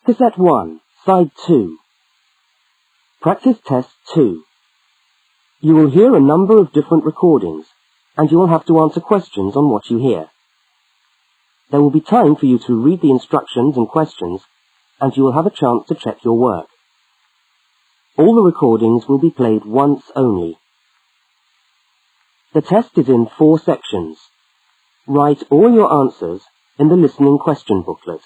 Cassette 1, Side 2. Practice Test 2. You will hear a number of different recordings, and you will have to answer questions on what you hear. There will be time for you to read the instructions and questions, and you will have a chance to check your work. All the recordings will be played once only. The test is in 4 sections. Write all your answers in the listening question booklet.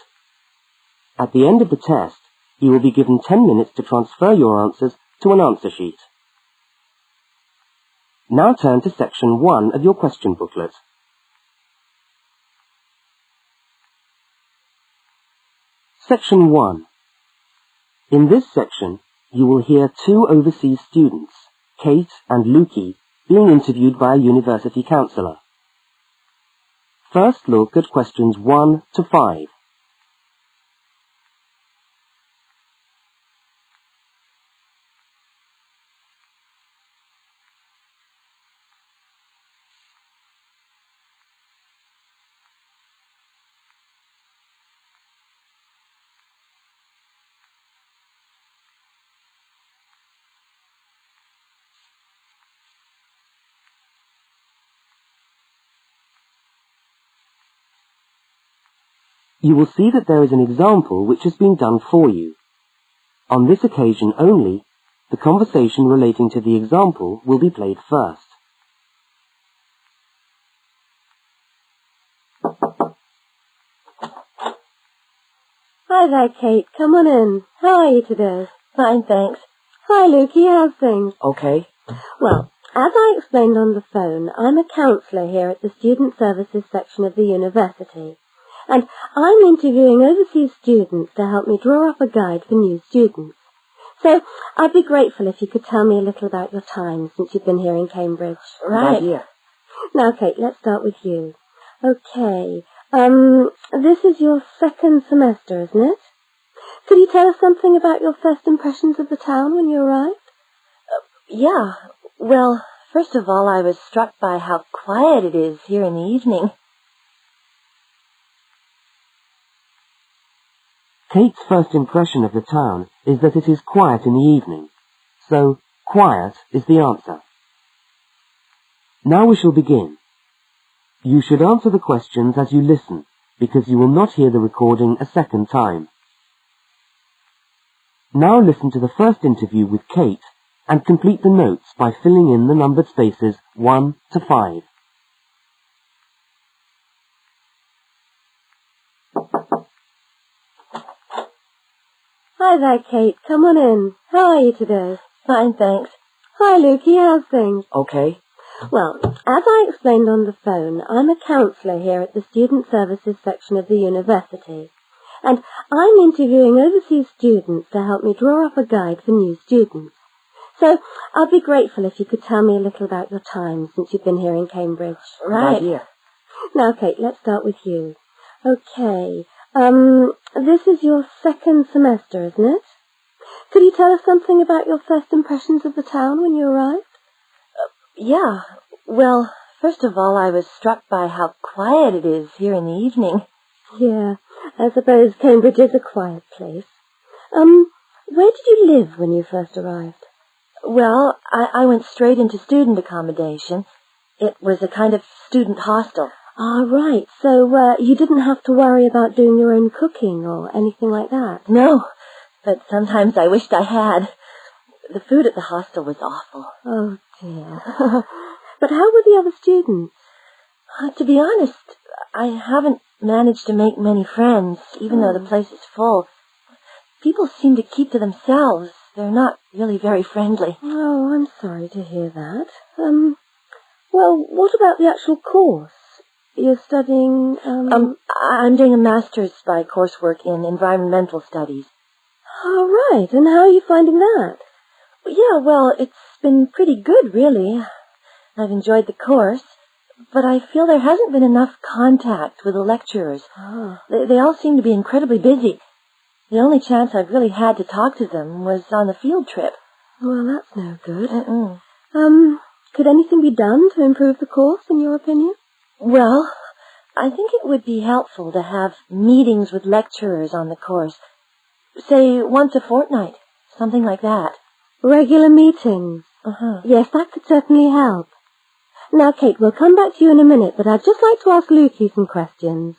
At the end of the test, you will be given 10 minutes to transfer your answers to an answer sheet. Now turn to section 1 of your question booklet. Section 1. In this section, you will hear 2 overseas students, Kate and Lukey, being interviewed by a university counsellor. First look at questions 1 to 5. You will see that there is an example which has been done for you. On this occasion only, the conversation relating to the example will be played first. Hi there, Kate. Come on in. How are you today? Fine, thanks. Hi, Lukey. How's things? Okay. Well, as I explained on the phone, I'm a counsellor here at the Student Services section of the university. And I'm interviewing overseas students to help me draw up a guide for new students. So I'd be grateful if you could tell me a little about your time since you've been here in Cambridge. Right. Yeah. Now, Kate, let's start with you. Okay. This is your 2nd semester, isn't it? Could you tell us something about your first impressions of the town when you arrived? Yeah. Well, first of all, I was struck by how quiet it is here in the evening. Kate's first impression of the town is that it is quiet in the evening, so quiet is the answer. Now we shall begin. You should answer the questions as you listen, because you will not hear the recording a second time. Now listen to the first interview with Kate and complete the notes by filling in the numbered spaces 1 to 5. Hi there, Kate. Come on in. How are you today? Fine, thanks. Hi, Lukey. How's things? Okay. Well, as I explained on the phone, I'm a counsellor here at the Student Services section of the university. And I'm interviewing overseas students to help me draw up a guide for new students. So I'd be grateful if you could tell me a little about your time since you've been here in Cambridge. Right. Yeah. Now, Kate, let's start with you. Okay. This is your 2nd semester, isn't it? Could you tell us something about your first impressions of the town when you arrived? Yeah. Well, first of all, I was struck by how quiet it is here in the evening. Yeah, I suppose Cambridge is a quiet place. Where did you live when you first arrived? Well, I went straight into student accommodation. It was a kind of student hostel. Ah, right. So, you didn't have to worry about doing your own cooking or anything like that? No, but sometimes I wished I had. The food at the hostel was awful. Oh, dear. But how were the other students? To be honest, I haven't managed to make many friends, even though the place is full. People seem to keep to themselves. They're not really very friendly. Oh, I'm sorry to hear that. Well, what about the actual course? You're studying, I'm doing a master's by coursework in environmental studies. Oh, right. And how are you finding that? Yeah, well, it's been pretty good, really. I've enjoyed the course, but I feel there hasn't been enough contact with the lecturers. Oh. They all seem to be incredibly busy. The only chance I've really had to talk to them was on the field trip. Well, that's no good. Mm-mm. Could anything be done to improve the course, in your opinion? Well, I think it would be helpful to have meetings with lecturers on the course. say once a fortnight, something like that. Regular meetings. Yes, that could certainly help. Now, Kate, we'll come back to you in a minute, but I'd just like to ask Lukey some questions.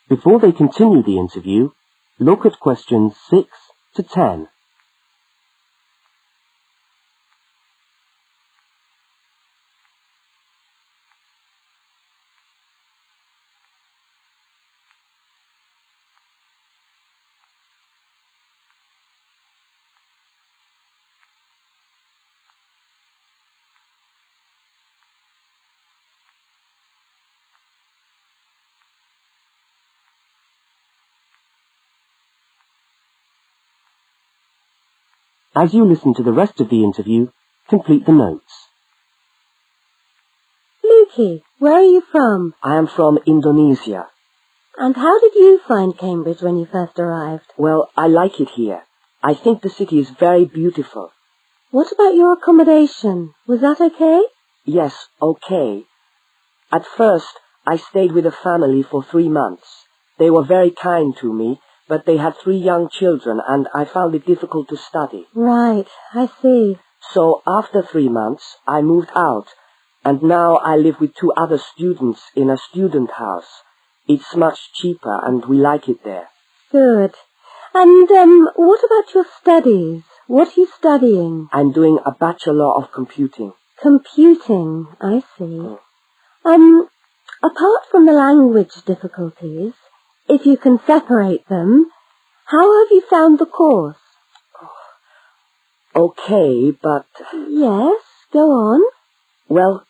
Before they continue the interview, look at questions 6 to 10. As you listen to the rest of the interview, complete the notes. Lukey, where are you from? I am from Indonesia. And how did you find Cambridge when you first arrived? Well, I like it here. I think the city is very beautiful. What about your accommodation? Was that okay? Yes, okay. At first, I stayed with a family for 3 months. They were very kind to me, but they had 3 young children and I found it difficult to study. Right, I see. So after 3 months, I moved out, and now I live with 2 other students in a student house. It's much cheaper and we like it there. Good. And, what about your studies? What are you studying? I'm doing a Bachelor of Computing. Computing, I see. Apart from the language difficulties, if you can separate them, how have you found the course? Okay, but... Yes, go on. Well,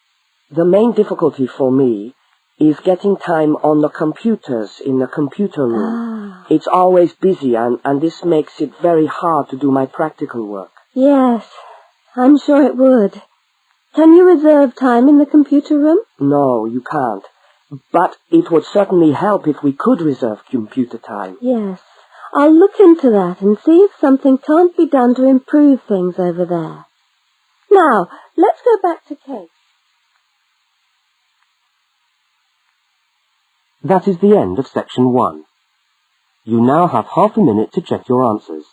the main difficulty for me is getting time on the computers in the computer room. It's always busy and this makes it very hard to do my practical work. Yes, I'm sure it would. Can you reserve time in the computer room? No, you can't. But it would certainly help if we could reserve computer time. Yes, I'll look into that and see if something can't be done to improve things over there. Now, let's go back to Kate. That is the end of section 1. You now have half a minute to check your answers.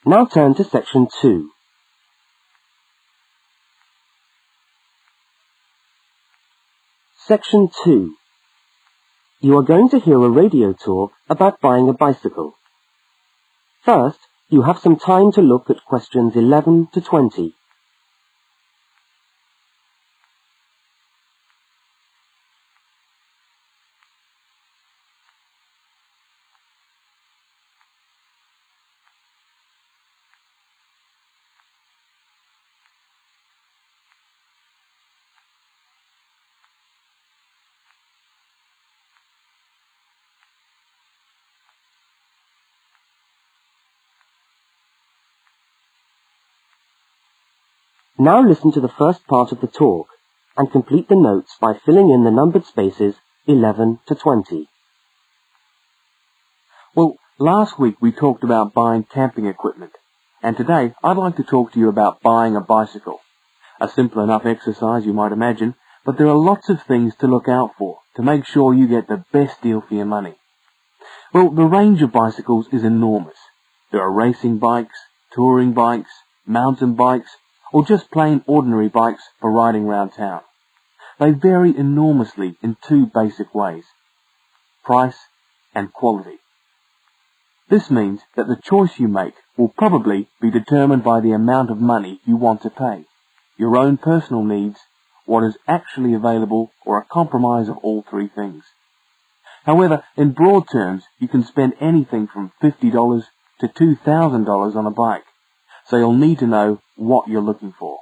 Now turn to section 2. Section 2. You are going to hear a radio talk about buying a bicycle. First, you have some time to look at questions 11 to 20. Now listen to the first part of the talk and complete the notes by filling in the numbered spaces 11 to 20. Well, last week we talked about buying camping equipment, and today I'd like to talk to you about buying a bicycle. A simple enough exercise, you might imagine, but there are lots of things to look out for to make sure you get the best deal for your money. Well, the range of bicycles is enormous. There are racing bikes, touring bikes, mountain bikes, or just plain ordinary bikes for riding round town. They vary enormously in 2 basic ways: price and quality. This means that the choice you make will probably be determined by the amount of money you want to pay, your own personal needs, what is actually available, or a compromise of all 3 things. However, in broad terms, you can spend anything from $50 to $2,000 on a bike, so you'll need to know what you're looking for.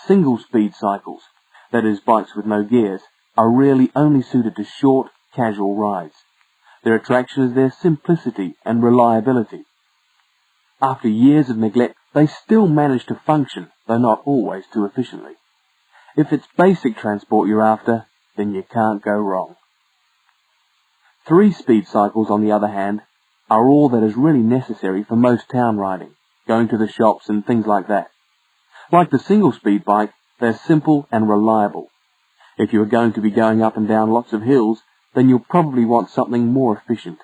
Single-speed cycles, that is bikes with no gears, are really only suited to short, casual rides. Their attraction is their simplicity and reliability. After years of neglect, they still manage to function, though not always too efficiently. If it's basic transport you're after, then you can't go wrong. 3-speed cycles, on the other hand, are all that is really necessary for most town riding, going to the shops and things like that. Like the single-speed bike, they're simple and reliable. If you are going to be going up and down lots of hills, then you'll probably want something more efficient.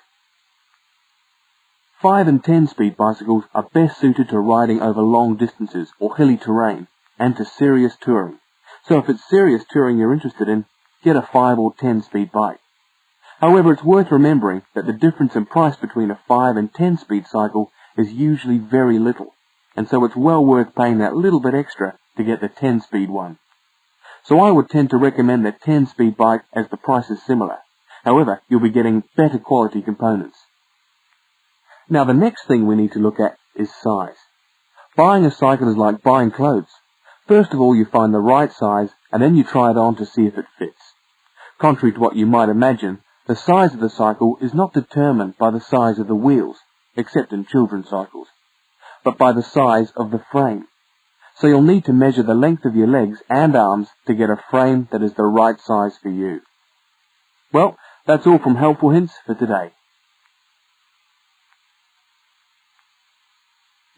5 and 10-speed bicycles are best suited to riding over long distances or hilly terrain, and to serious touring. So if it's serious touring you're interested in, get a 5 or 10-speed bike. However, it's worth remembering that the difference in price between a 5 and 10-speed cycle is usually very little, and so it's well worth paying that little bit extra to get the 10-speed one. So I would tend to recommend the 10-speed bike as the price is similar. However, you'll be getting better quality components. Now the next thing we need to look at is size. Buying a cycle is like buying clothes. First of all, you find the right size, and then you try it on to see if it fits. Contrary to what you might imagine, the size of the cycle is not determined by the size of the wheels, except in children's cycles, but by the size of the frame. So you'll need to measure the length of your legs and arms to get a frame that is the right size for you. Well, that's all from Helpful Hints for today.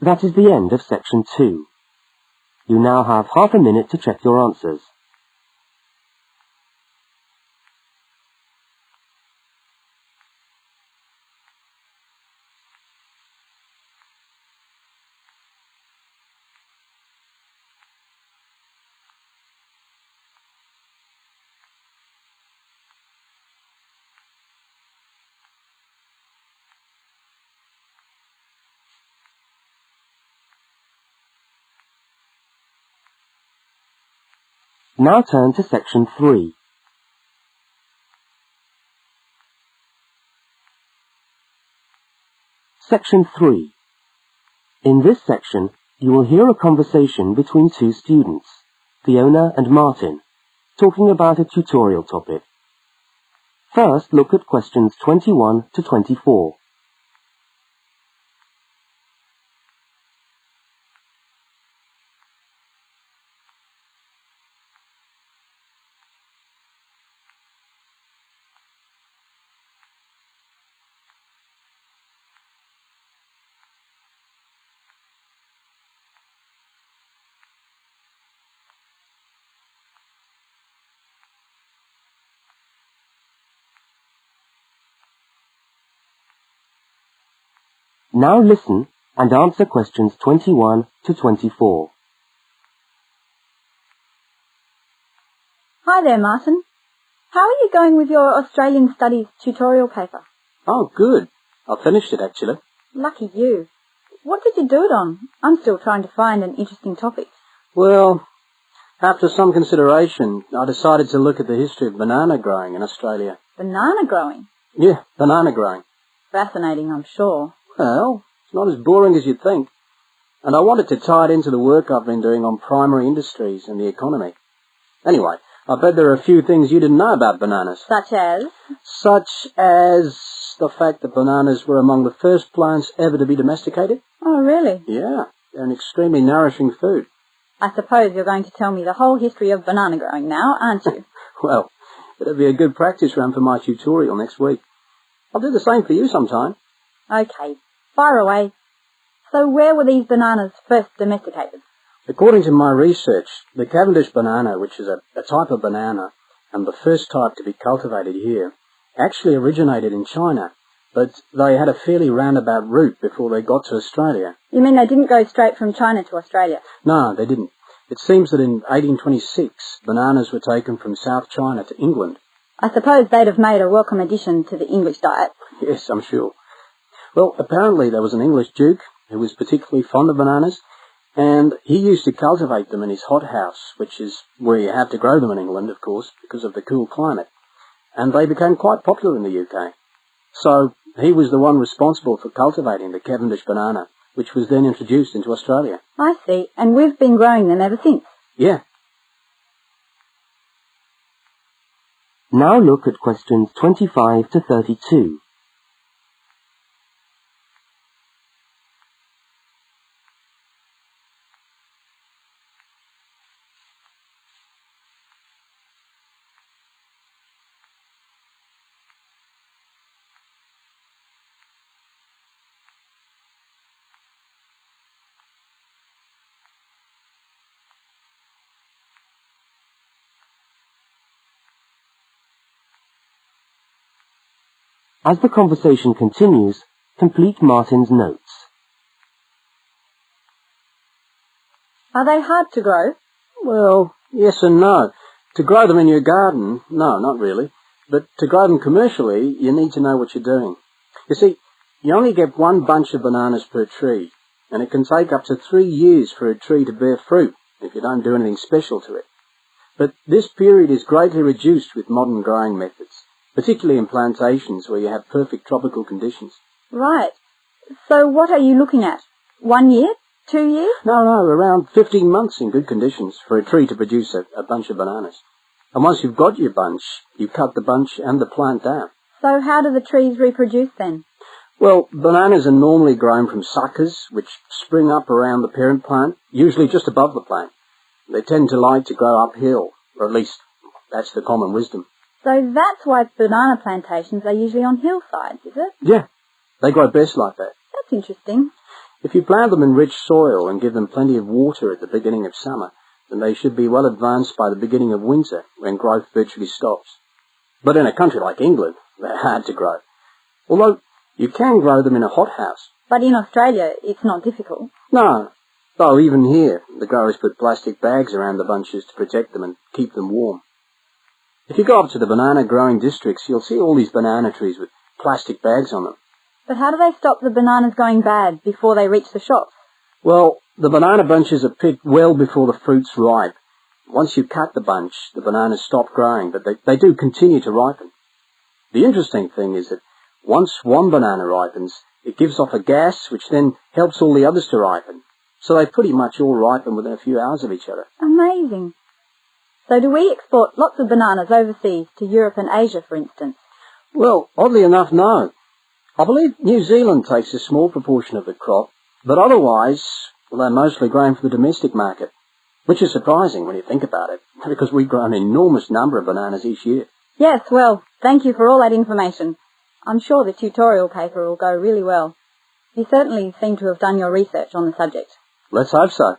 That is the end of section 2. You now have half a minute to check your answers. Now turn to section 3. Section 3. In this section, you will hear a conversation between two students, Fiona and Martin, talking about a tutorial topic. First, look at questions 21 to 24. Now listen and answer questions 21 to 24. Hi there, Martin. How are you going with your Australian Studies tutorial paper? Oh, good. I finished it, actually. Lucky you. What did you do it on? I'm still trying to find an interesting topic. Well, after some consideration, I decided to look at the history of banana growing in Australia. Banana growing? Yeah, banana growing. Fascinating, I'm sure. Well, it's not as boring as you'd think. And I wanted to tie it into the work I've been doing on primary industries and the economy. Anyway, I bet there are a few things you didn't know about bananas. Such as? Such as the fact that bananas were among the first plants ever to be domesticated. Oh, really? Yeah, they're an extremely nourishing food. I suppose you're going to tell me the whole history of banana growing now, aren't you? Well, it'll be a good practice run for my tutorial next week. I'll do the same for you sometime. Okay, fire away. So where were these bananas first domesticated? According to my research, the Cavendish banana, which is a type of banana, and the first type to be cultivated here, actually originated in China, but they had a fairly roundabout route before they got to Australia. You mean they didn't go straight from China to Australia? No, they didn't. It seems that in 1826, bananas were taken from South China to England. I suppose they'd have made a welcome addition to the English diet. Yes, I'm sure. Well, apparently there was an English duke who was particularly fond of bananas, and he used to cultivate them in his hothouse, which is where you have to grow them in England, of course, because of the cool climate. And they became quite popular in the UK. So he was the one responsible for cultivating the Cavendish banana, which was then introduced into Australia. I see, and we've been growing them ever since. Yeah. Now look at questions 25 to 32. As the conversation continues, complete Martin's notes. Are they hard to grow? Well, yes and no. To grow them in your garden, no, not really. But to grow them commercially, you need to know what you're doing. You see, you only get one bunch of bananas per tree, and it can take up to 3 years for a tree to bear fruit if you don't do anything special to it. But this period is greatly reduced with modern growing methods, particularly in plantations where you have perfect tropical conditions. Right. So what are you looking at? 1 year? 2 years? No, around 15 months in good conditions for a tree to produce a bunch of bananas. And once you've got your bunch, you cut the bunch and the plant down. So how do the trees reproduce then? Well, bananas are normally grown from suckers, which spring up around the parent plant, usually just above the plant. They tend to like to grow uphill, or at least that's the common wisdom. So that's why banana plantations are usually on hillsides, is it? Yeah, they grow best like that. That's interesting. If you plant them in rich soil and give them plenty of water at the beginning of summer, then they should be well advanced by the beginning of winter, when growth virtually stops. But in a country like England, they're hard to grow. Although you can grow them in a hothouse. But in Australia, it's not difficult. No, though even here, the growers put plastic bags around the bunches to protect them and keep them warm. If you go up to the banana growing districts, you'll see all these banana trees with plastic bags on them. But how do they stop the bananas going bad before they reach the shops? Well, the banana bunches are picked well before the fruit's ripe. Once you cut the bunch, the bananas stop growing, but they do continue to ripen. The interesting thing is that once one banana ripens, it gives off a gas which then helps all the others to ripen. So they pretty much all ripen within a few hours of each other. Amazing. So do we export lots of bananas overseas to Europe and Asia, for instance? Well, oddly enough, no. I believe New Zealand takes a small proportion of the crop, but otherwise, well, they're mostly grown for the domestic market, which is surprising when you think about it, because we grow an enormous number of bananas each year. Yes, well, thank you for all that information. I'm sure the tutorial paper will go really well. You certainly seem to have done your research on the subject. Let's hope so.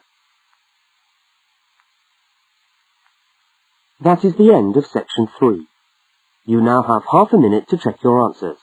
That is the end of section 3. You now have half a minute to check your answers.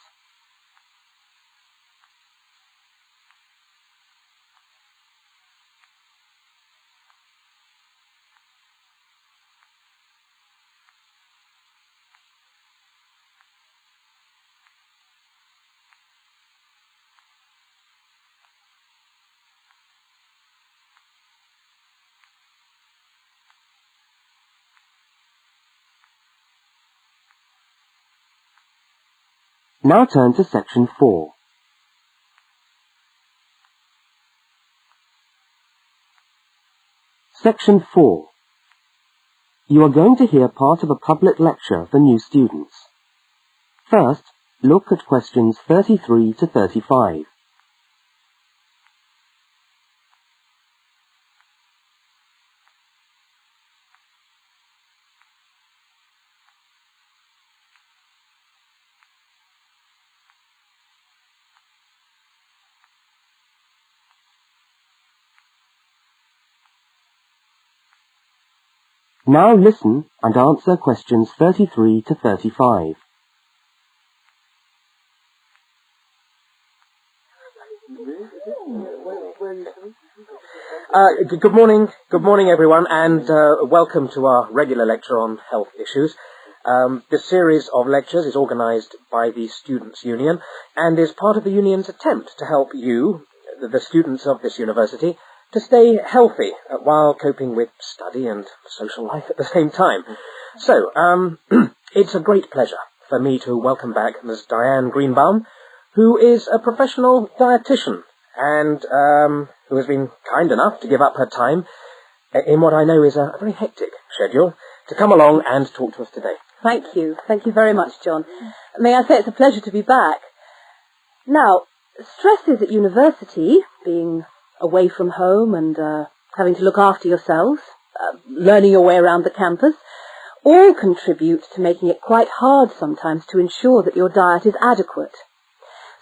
Now turn to section 4. Section 4. You are going to hear part of a public lecture for new students. First, look at questions 33 to 35. Now listen and answer questions 33 to 35. Good morning everyone, and welcome to our regular lecture on health issues. This series of lectures is organised by the Students' Union and is part of the Union's attempt to help you, the students of this university, to stay healthy while coping with study and social life at the same time. So, it's a great pleasure for me to welcome back Ms. Diane Greenbaum, who is a professional dietitian and who has been kind enough to give up her time in what I know is a very hectic schedule to come along and talk to us today. Thank you. Thank you very much, John. May I say it's a pleasure to be back. Now, stresses at university, being away from home and having to look after yourselves, learning your way around the campus, all contribute to making it quite hard sometimes to ensure that your diet is adequate.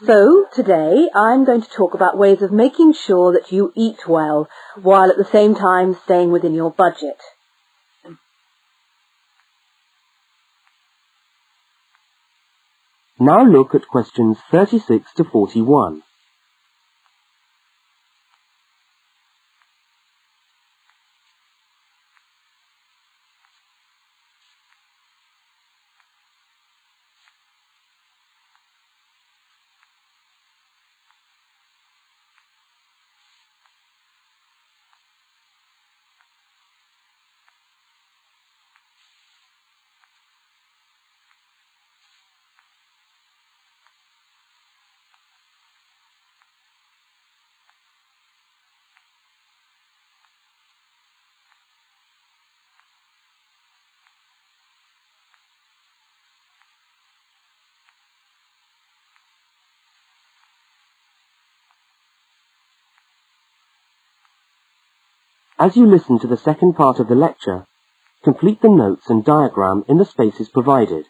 So, today, I'm going to talk about ways of making sure that you eat well, while at the same time staying within your budget. Now look at questions 36 to 41. As you listen to the second part of the lecture, complete the notes and diagram in the spaces provided.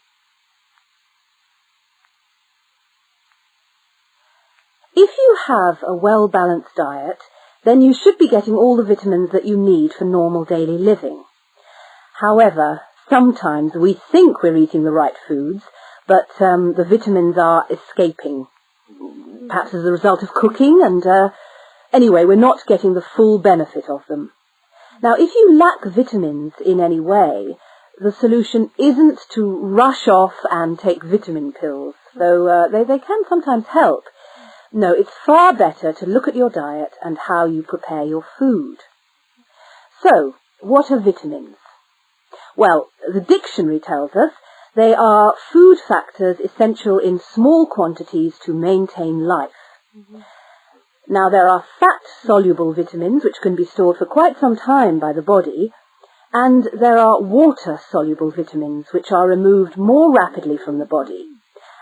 If you have a well-balanced diet, then you should be getting all the vitamins that you need for normal daily living. However, sometimes we think we're eating the right foods, but the vitamins are escaping, perhaps as a result of cooking, and anyway, we're not getting the full benefit of them. Now, if you lack vitamins in any way, the solution isn't to rush off and take vitamin pills, though they can sometimes help. No, it's far better to look at your diet and how you prepare your food. So, what are vitamins? Well, the dictionary tells us they are food factors essential in small quantities to maintain life. Now, there are fat-soluble vitamins which can be stored for quite some time by the body, and there are water-soluble vitamins which are removed more rapidly from the body,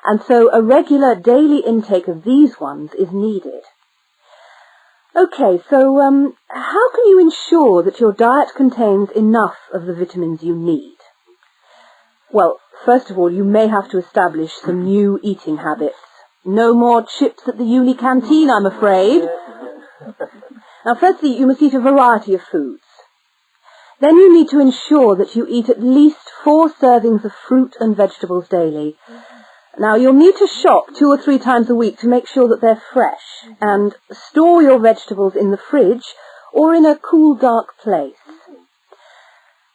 and so a regular daily intake of these ones is needed. Okay, so how can you ensure that your diet contains enough of the vitamins you need? Well, first of all, you may have to establish some new eating habits. No more chips at the uni canteen, I'm afraid. Now, firstly, you must eat a variety of foods. Then you need to ensure that you eat at least 4 servings of fruit and vegetables daily. Now, you'll need to shop 2 or 3 times a week to make sure that they're fresh, and store your vegetables in the fridge or in a cool, dark place.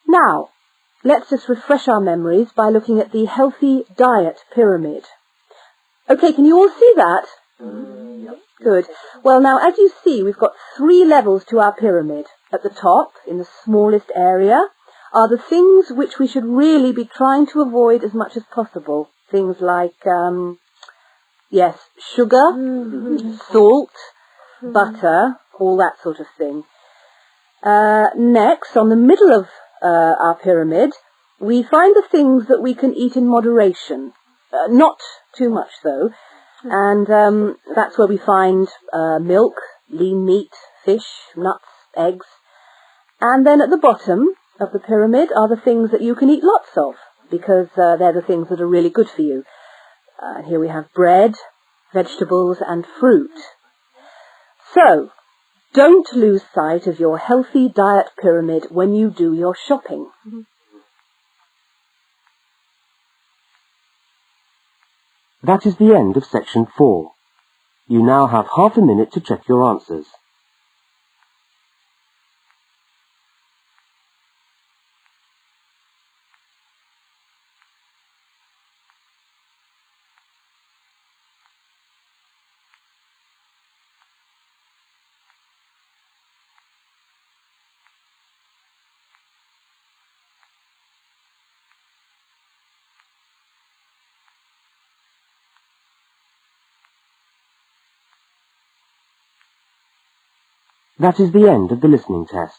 Now, let's just refresh our memories by looking at the healthy diet pyramid. Okay, can you all see that? Good. Well, now, as you see, we've got 3 levels to our pyramid. At the top, in the smallest area, are the things which we should really be trying to avoid as much as possible. Things like, sugar, salt, butter, all that sort of thing. Next, on the middle of our pyramid, we find the things that we can eat in moderation. Not too much, though. And that's where we find milk, lean meat, fish, nuts, eggs. And then at the bottom of the pyramid are the things that you can eat lots of, because they're the things that are really good for you. Here we have bread, vegetables, and fruit. So, don't lose sight of your healthy diet pyramid when you do your shopping. That is the end of section 4. You now have half a minute to check your answers. That is the end of the listening test.